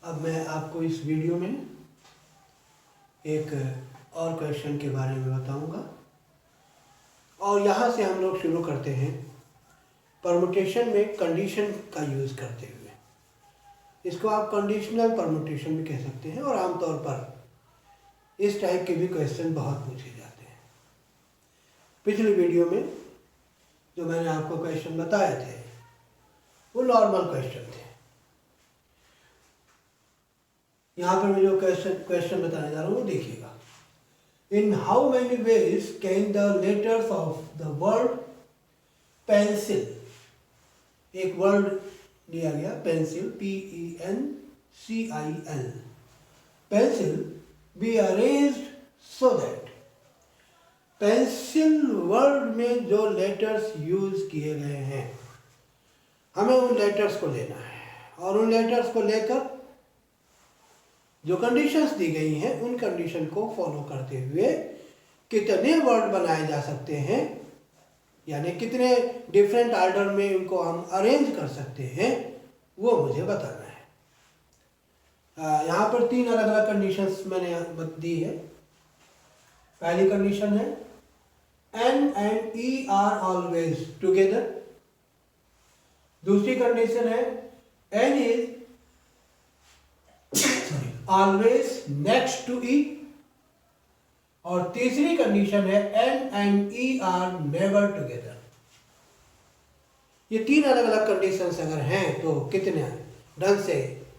अब मैं आपको इस वीडियो में एक और क्वेश्चन के बारे में बताऊंगा और यहाँ से हम लोग शुरू करते हैं परमुटेशन में कंडीशन का यूज़ करते हुए। इसको आप कंडीशनल परमुटेशन भी कह सकते हैं और आमतौर पर इस टाइप के भी क्वेश्चन बहुत पूछे जाते हैं। पिछली वीडियो में जो मैंने आपको क्वेश्चन बताए थे वो नॉर्मल क्वेश्चन थे। यहाँ पर मैं जो क्वेश्चन बताने जा रहा हूँ वो देखिएगा। In how many ways can the letters of the word pencil, एक वर्ड दिया गया pencil, PENCIL, pencil be arranged so that, pencil word में जो लेटर्स यूज किए गए हैं हमें उन लेटर्स को लेना है और उन लेटर्स को लेकर जो कंडीशंस दी गई हैं उन कंडीशन को फॉलो करते हुए कितने वर्ड बनाए जा सकते हैं, यानी कितने डिफरेंट ऑर्डर में उनको हम अरेंज कर सकते हैं, वो मुझे बताना है। यहाँ पर 3 अलग अलग कंडीशंस मैंने दी है। पहली कंडीशन है N and E are always together। दूसरी कंडीशन है N is always next to E। और तीसरी कंडीशन है N and E are never together। ये 3 अलग अलग कंडीशंस अगर हैं तो कितने ढंग से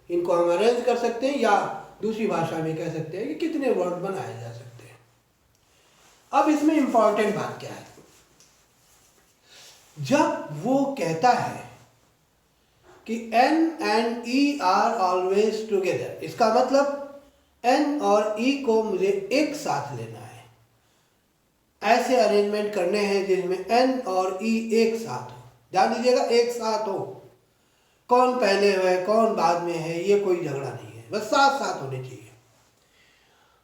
इनको हम अरेंज कर सकते हैं, या दूसरी भाषा में कह सकते हैं कि कितने वर्ड बनाए जा सकते हैं। अब इसमें इंपॉर्टेंट बात क्या है, जब वो कहता है कि N and E are always together, इसका मतलब N और E को मुझे एक साथ लेना है, ऐसे अरेंजमेंट करने हैं जिसमें N और E एक साथ हो। ध्यान दीजिएगा, एक साथ हो, कौन पहले है कौन बाद में है ये कोई झगड़ा नहीं है, बस साथ साथ होने चाहिए।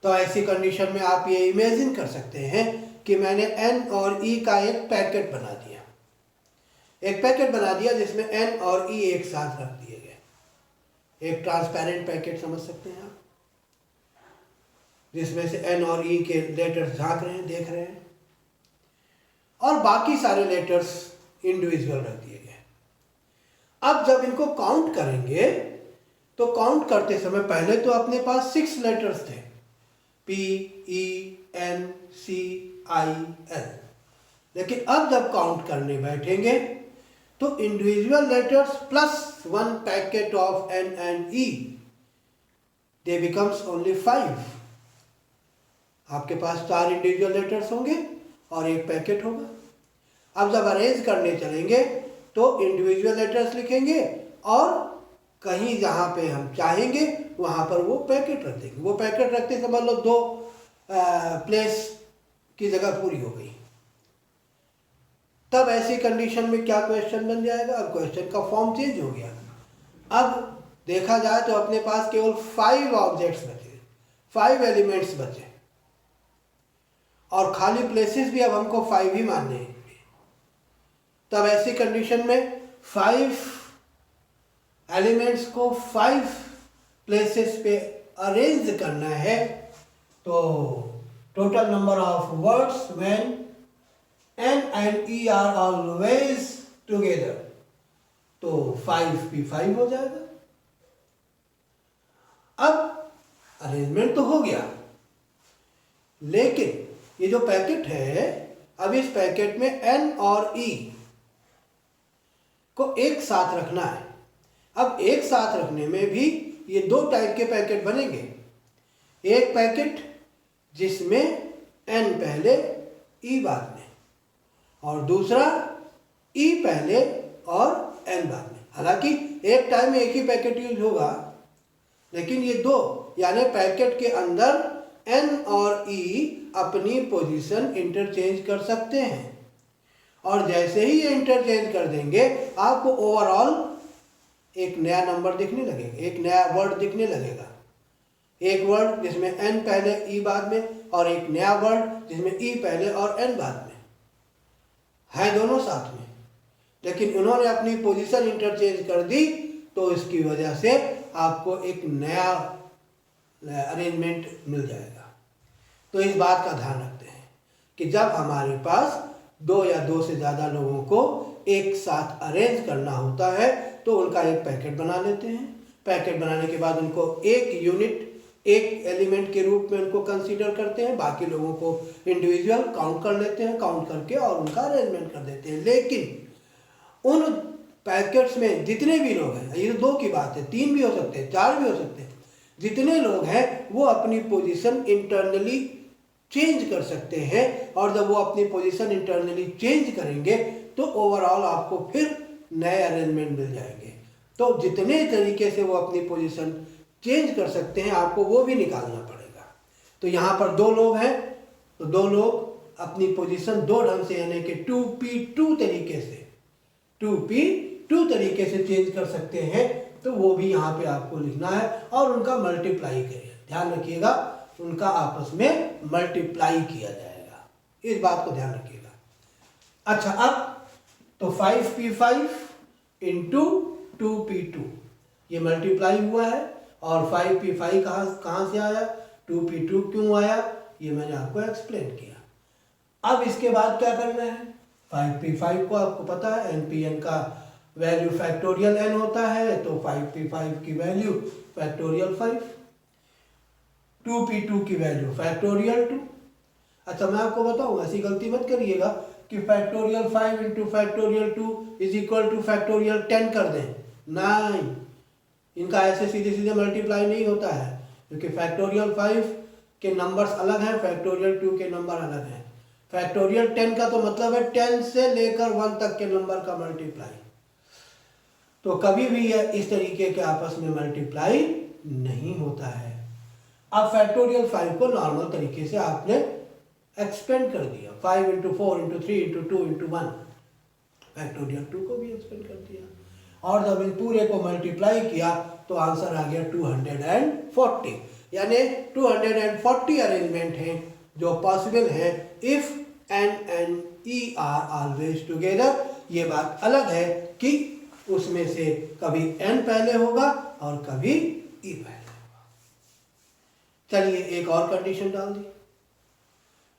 तो ऐसी कंडीशन में आप ये इमेजिन कर सकते हैं कि मैंने N और E का एक पैकेट बना दिया, एक पैकेट बना दिया जिसमें N और E एक साथ रख दिए गए। एक ट्रांसपेरेंट पैकेट समझ सकते हैं आप, जिसमें से N और E के लेटर्स झांक रहे हैं, देख रहे हैं, और बाकी सारे लेटर्स इंडिविजुअल रख दिए गए। अब जब इनको काउंट करेंगे तो काउंट करते समय पहले तो अपने पास 6 लेटर्स थे, PENCIL, लेकिन अब जब काउंट करने बैठेंगे तो individual letters plus 1 packet of N and E, they becomes only 5। आपके पास 4 इंडिविजुअल लेटर्स होंगे और एक पैकेट होगा। अब जब अरेंज करने चलेंगे तो इंडिविजुअल लेटर्स लिखेंगे और कहीं जहाँ पे हम चाहेंगे वहाँ पर वो पैकेट रख देंगे। वो पैकेट रखते समझ लो 2 प्लेस की जगह पूरी हो गई। तब ऐसी कंडीशन में क्या क्वेश्चन बन जाएगा, अब क्वेश्चन का फॉर्म चेंज हो गया। अब देखा जाए तो अपने पास केवल 5 ऑब्जेक्ट्स बचे, 5 एलिमेंट्स बचे, और खाली प्लेसेस भी अब हमको 5 ही मानने हैं। तब ऐसी कंडीशन में 5 एलिमेंट्स को 5 प्लेसेस पे अरेंज करना है, तो total number of words when N and E are always together, तो 5 भी 5 हो जाएगा। अब अरेंजमेंट तो हो गया, लेकिन ये जो पैकेट है, अब इस पैकेट में N और E को एक साथ रखना है। अब एक साथ रखने में भी ये 2 टाइप के पैकेट बनेंगे। एक पैकेट जिसमें N पहले E बाद में, और दूसरा E पहले और N बाद में। हालांकि एक टाइम में एक ही पैकेट यूज होगा, लेकिन ये 2 यानी पैकेट के अंदर N और E अपनी पोजीशन इंटरचेंज कर सकते हैं, और जैसे ही ये इंटरचेंज कर देंगे आपको ओवरऑल एक नया नंबर दिखने लगेगा, एक नया वर्ड दिखने लगेगा। एक वर्ड जिसमें N पहले E बाद में, और एक नया वर्ड जिसमें E पहले और N बाद में है, दोनों साथ में। लेकिन उन्होंने अपनी पोजीशन इंटरचेंज कर दी, तो इसकी वजह से आपको एक नया अरेंजमेंट मिल जाएगा। तो इस बात का ध्यान रखते हैं कि जब हमारे पास दो या दो से ज़्यादा लोगों को एक साथ अरेंज करना होता है तो उनका एक पैकेट बना लेते हैं। पैकेट बनाने के बाद उनको एक यूनिट, एक एलिमेंट के रूप में उनको कंसीडर करते हैं, बाकी लोगों को इंडिविजुअल काउंट कर लेते हैं, काउंट करके और उनका अरेंजमेंट कर देते हैं। लेकिन उन पैकेट्स में जितने भी लोग हैं, ये तो दो की बात है, 3 भी हो सकते हैं, 4 भी हो सकते हैं, जितने लोग हैं वो अपनी पोजीशन इंटरनली चेंज कर सकते हैं। और जब वो अपनी पोजीशन इंटरनली चेंज करेंगे तो ओवरऑल आपको फिर नए अरेंजमेंट मिल जाएंगे। तो जितने तरीके से वो अपनी पोजीशन चेंज कर सकते हैं आपको वो भी निकालना पड़ेगा। तो यहाँ पर 2 लोग हैं तो 2 लोग अपनी पोजीशन 2 ढंग से यानी कि 2p2 तरीके से 2p2 तरीके से चेंज कर सकते हैं। तो वो भी यहाँ पे आपको लिखना है और उनका मल्टीप्लाई करिए। ध्यान रखिएगा उनका आपस में मल्टीप्लाई किया जाएगा, इस बात को ध्यान रखिएगा। अच्छा, अब तो 5p5 इंटू 2p2 ये मल्टीप्लाई हुआ है और 5p5 कहाँ से आया, 2p2 क्यों आया, ये मैंने आपको एक्सप्लेन किया। अब इसके बाद क्या करना है, 5p5 को आपको पता है npn का वैल्यू फैक्टोरियल n होता है, तो 5p5 की वैल्यू फैक्टोरियल 5, 2p2 की वैल्यू फैक्टोरियल 2। अच्छा, मैं आपको बताऊं, ऐसी गलती मत करिएगा कि factorial 5 into factorial 2 is equal two factorial 10 कर दें। नहीं, इनका ऐसे सीधे सीधे मल्टीप्लाई नहीं होता है, क्योंकि फैक्टोरियल 5 के नंबर्स अलग हैं, फैक्टोरियल 2 के नंबर अलग हैं। फैक्टोरियल 10 का तो मतलब है 10 से लेकर 1 तक के नंबर का मल्टीप्लाई। तो कभी भी यह इस तरीके के आपस में मल्टीप्लाई नहीं होता है। अब फैक्टोरियल 5 को नॉर्मल तरीके से आपने एक्सपेंड कर दिया, 5 into 4 into 3 into 2 into 1, factorial 2 को भी एक्सपेंड कर दिया और जब इन पूरे को मल्टीप्लाई किया तो आंसर आ गया 240। यानी 240 अरेंजमेंट हैं जो पॉसिबल है if n and e are always together. ये बात अलग है कि उसमें से कभी n पहले होगा और कभी e पहले होगा। चलिए एक और कंडीशन डाल दी,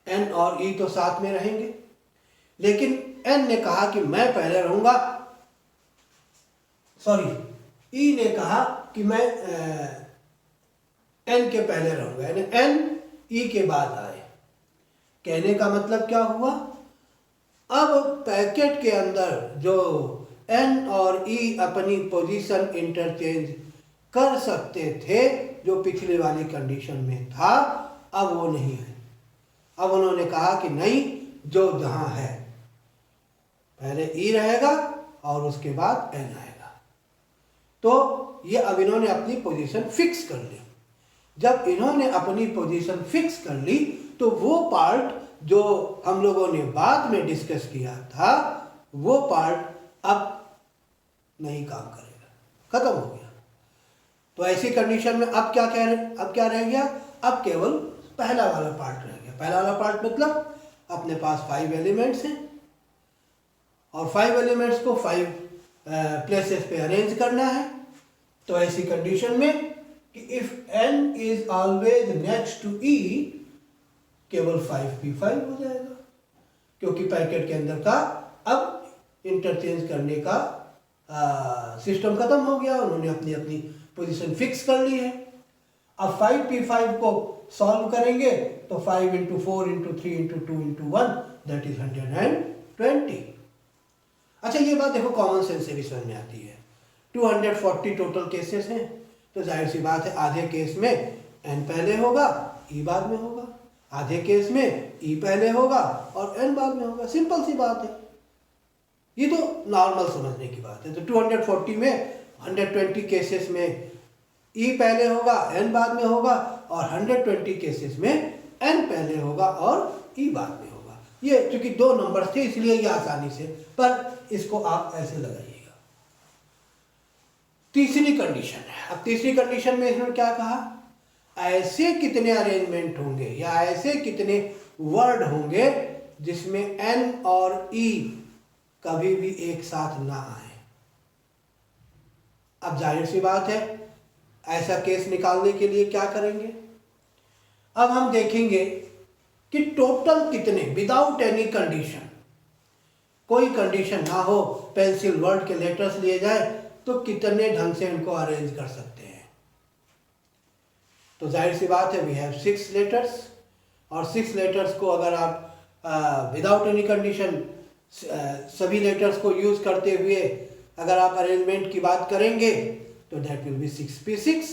n और e तो साथ में रहेंगे, लेकिन n ने कहा कि मैं पहले रहूंगा, सॉरी e ने कहा कि मैं n के पहले रहूंगा, यानी n e के बाद आए। कहने का मतलब क्या हुआ, अब पैकेट के अंदर जो n और e अपनी पोजीशन इंटरचेंज कर सकते थे जो पिछले वाली कंडीशन में था, अब वो नहीं है। अब उन्होंने कहा कि नहीं, जो जहां है पहले e रहेगा और उसके बाद n आएगा। तो ये अब इन्होंने अपनी पोजीशन फिक्स कर ली। जब इन्होंने अपनी पोजीशन फिक्स कर ली तो वो पार्ट जो हम लोगों ने बाद में डिस्कस किया था वो पार्ट अब नहीं काम करेगा, खत्म हो गया। तो ऐसी कंडीशन में अब क्या रह गया, अब केवल पहला वाला पार्ट रह गया। पहला वाला पार्ट मतलब अपने पास 5 एलिमेंट्स हैं और 5 एलिमेंट्स को 5 प्लेसेस पे अरेंज करना है। तो ऐसी कंडीशन में कि if n is always next to e, केवल 5p5 हो जाएगा, क्योंकि पैकेट के अंदर का अब इंटरचेंज करने का सिस्टम खत्म हो गया, उन्होंने अपनी अपनी पोजीशन फिक्स कर ली है। अब 5p5 को सॉल्व करेंगे तो 5 into 4 into 3 into 2 into 1 that is 120। अच्छा, ये बात देखो कॉमन सेंस से भी समझ में आती है। 240 टोटल केसेस हैं, तो जाहिर सी बात है आधे केस में n पहले होगा e बाद में होगा, आधे केस में e पहले होगा और n बाद में होगा। सिंपल सी बात है, ये तो नॉर्मल समझने की बात है। तो 240 में 120 केसेस में e पहले होगा n बाद में होगा और 120 केसेस में n पहले होगा और e बाद में होगा। ये चूंकि 2 नंबर्स थे इसलिए ये आसानी से, पर इसको आप ऐसे लगाइएगा। तीसरी कंडीशन है। अब तीसरी कंडीशन में इन्होंने क्या कहा, ऐसे कितने अरेंजमेंट होंगे या ऐसे कितने वर्ड होंगे जिसमें n और e कभी भी एक साथ ना आए। अब जाहिर सी बात है ऐसा केस निकालने के लिए क्या करेंगे? अब हम देखेंगे कि टोटल कितने, विदाउट एनी कंडीशन, कोई कंडीशन ना हो, पेंसिल वर्ड के लेटर्स लिए जाए तो कितने ढंग से इनको अरेंज कर सकते हैं। तो जाहिर सी बात है, वी हैव 6 लेटर्स, और 6 लेटर्स को अगर आप विदाउट एनी कंडीशन सभी लेटर्स को यूज करते हुए अगर आप अरेंजमेंट की बात करेंगे तो दैट विल बी 6p6।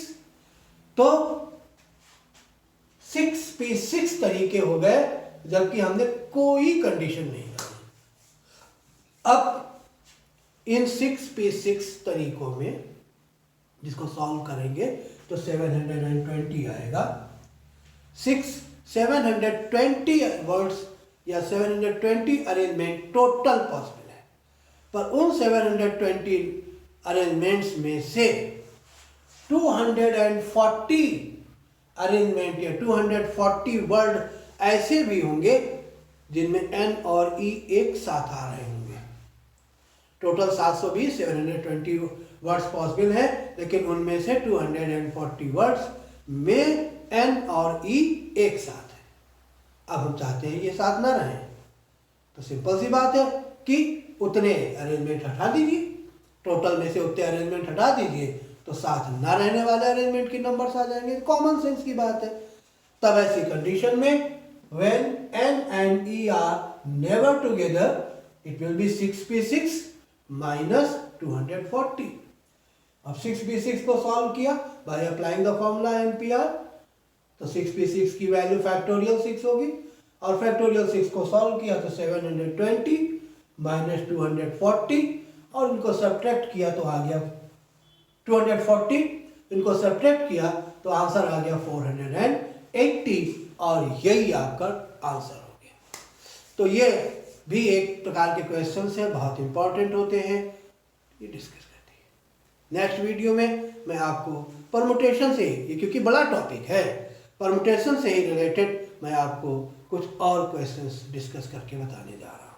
तो 6p6 तरीके हो गए जबकि हमने कोई कंडीशन नहीं लगाई। अब इन 6p6 तरीकों में जिसको सॉल्व करेंगे तो 720 आएगा। 720 वर्ड्स या 720 अरेंजमेंट टोटल पॉसिबल है, पर उन 720 अरेंजमेंट्स में से 240 अरेंजमेंट या 240 वर्ड ऐसे भी होंगे जिनमें एन और ई एक साथ आ रहे होंगे। टोटल 720 720 वर्ड्स पॉसिबल है, लेकिन उनमें से 240 वर्ड्स में एन और ई एक साथ है। अब हम चाहते हैं ये साथ ना रहें, तो सिंपल सी बात है कि उतने अरेंजमेंट हटा दीजिए, टोटल में से उतने अरेंजमेंट हटा दीजिए तो साथ ना रहने वाले अरेंजमेंट के नंबर्स आ जाएंगे। कॉमन सेंस की बात है। तब ऐसी कंडीशन में when n and e are never together it will be 6p6 minus 240। अब 6p6 को सॉल्व किया by applying the formula NPR, तो 6p6 की वैल्यू फैक्टोरियल 6 होगी, और फैक्टोरियल 6 को सॉल्व किया तो 720 माइनस 240, और इनको सब्ट्रैक्ट किया तो आ गया 240, इनको सब्ट्रैक्ट किया तो आंसर आ गया 480, और यही आपका आंसर हो गया। तो ये भी एक प्रकार के क्वेश्चंस हैं, बहुत इंपॉर्टेंट होते हैं, ये डिस्कस करते हैं। नेक्स्ट वीडियो में मैं आपको परमुटेशन से, ये क्योंकि बड़ा टॉपिक है, परमुटेशन से ही रिलेटेड मैं आपको कुछ और क्वेश्चंस डिस्कस करके बताने जा रहा हूँ।